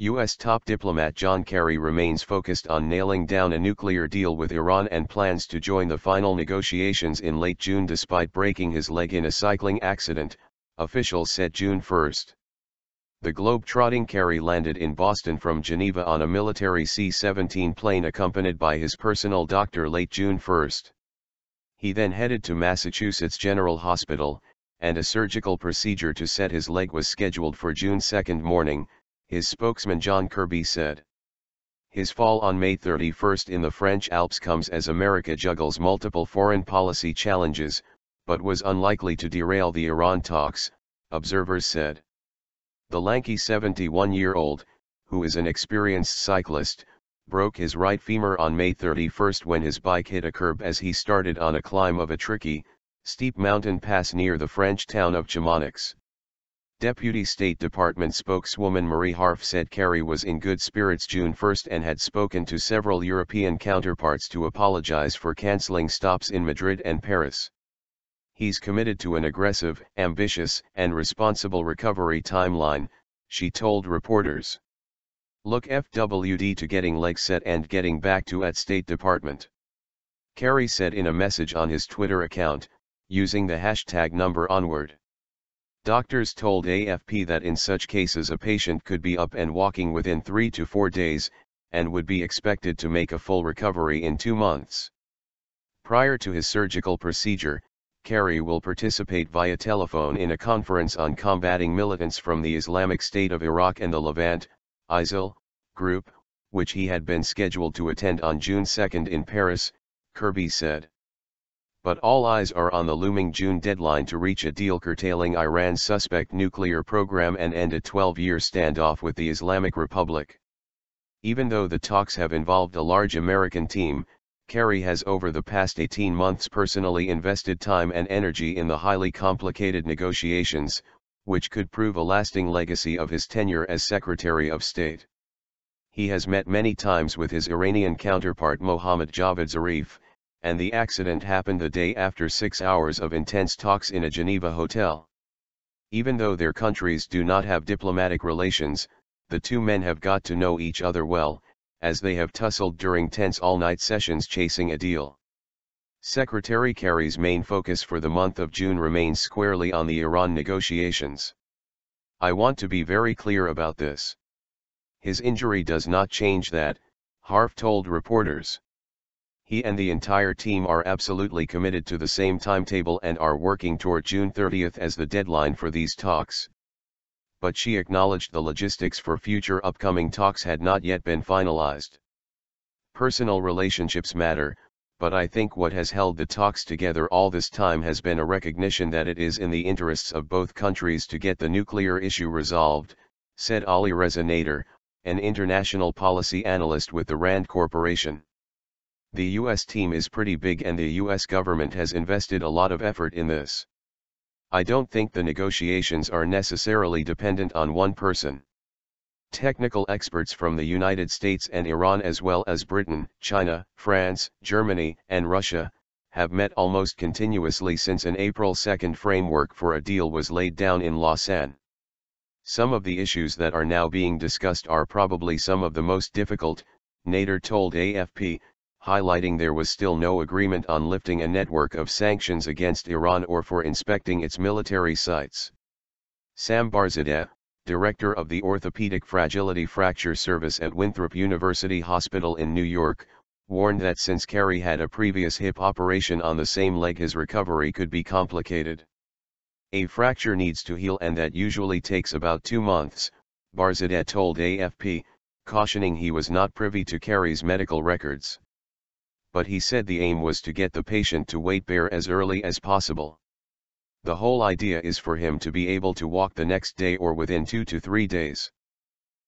U.S. top diplomat John Kerry remains focused on nailing down a nuclear deal with Iran and plans to join the final negotiations in late June despite breaking his leg in a cycling accident, officials said June 1. The globe-trotting Kerry landed in Boston from Geneva on a military C-17 plane accompanied by his personal doctor late June 1. He then headed to Massachusetts General Hospital, and a surgical procedure to set his leg was scheduled for June 2 morning, his spokesman John Kirby said. His fall on May 31 in the French Alps comes as America juggles multiple foreign policy challenges, but was unlikely to derail the Iran talks, observers said. The lanky 71-year-old, who is an experienced cyclist, broke his right femur on May 31 when his bike hit a curb as he started on a climb of a tricky, steep mountain pass near the French town of Chamonix. Deputy State Department spokeswoman Marie Harf said Kerry was in good spirits June 1 and had spoken to several European counterparts to apologize for cancelling stops in Madrid and Paris. He's committed to an aggressive, ambitious, and responsible recovery timeline, she told reporters. Look FWD to getting legs set and getting back to at State Department. Kerry said in a message on his Twitter account, using the hashtag #onward. Doctors told AFP that in such cases a patient could be up and walking within 3 to 4 days, and would be expected to make a full recovery in 2 months. Prior to his surgical procedure, Kerry will participate via telephone in a conference on combating militants from the Islamic State of Iraq and the Levant, ISIL, group, which he had been scheduled to attend on June 2 in Paris, Kirby said. But all eyes are on the looming June deadline to reach a deal curtailing Iran's suspect nuclear program and end a 12-year standoff with the Islamic Republic. Even though the talks have involved a large American team, Kerry has over the past 18 months personally invested time and energy in the highly complicated negotiations, which could prove a lasting legacy of his tenure as Secretary of State. He has met many times with his Iranian counterpart Mohammad Javad Zarif, and the accident happened the day after 6 hours of intense talks in a Geneva hotel. Even though their countries do not have diplomatic relations, the two men have got to know each other well, as they have tussled during tense all-night sessions chasing a deal. Secretary Kerry's main focus for the month of June remains squarely on the Iran negotiations. I want to be very clear about this. His injury does not change that, Harf told reporters. He and the entire team are absolutely committed to the same timetable and are working toward June 30 as the deadline for these talks. But she acknowledged the logistics for future upcoming talks had not yet been finalized. Personal relationships matter, but I think what has held the talks together all this time has been a recognition that it is in the interests of both countries to get the nuclear issue resolved, said Ali Reza Nader, an international policy analyst with the Rand Corporation. The U.S. team is pretty big and the U.S. government has invested a lot of effort in this. I don't think the negotiations are necessarily dependent on one person. Technical experts from the United States and Iran as well as Britain, China, France, Germany, and Russia, have met almost continuously since an April 2 framework for a deal was laid down in Lausanne. Some of the issues that are now being discussed are probably some of the most difficult, Nader told AFP, highlighting there was still no agreement on lifting a network of sanctions against Iran or for inspecting its military sites. Sam Barzadeh, director of the Orthopedic Fragility Fracture Service at Winthrop University Hospital in New York, warned that since Kerry had a previous hip operation on the same leg his recovery could be complicated. A fracture needs to heal and that usually takes about 2 months, Barzadeh told AFP, cautioning he was not privy to Kerry's medical records. But he said the aim was to get the patient to weight bear as early as possible. The whole idea is for him to be able to walk the next day or within 2 to 3 days.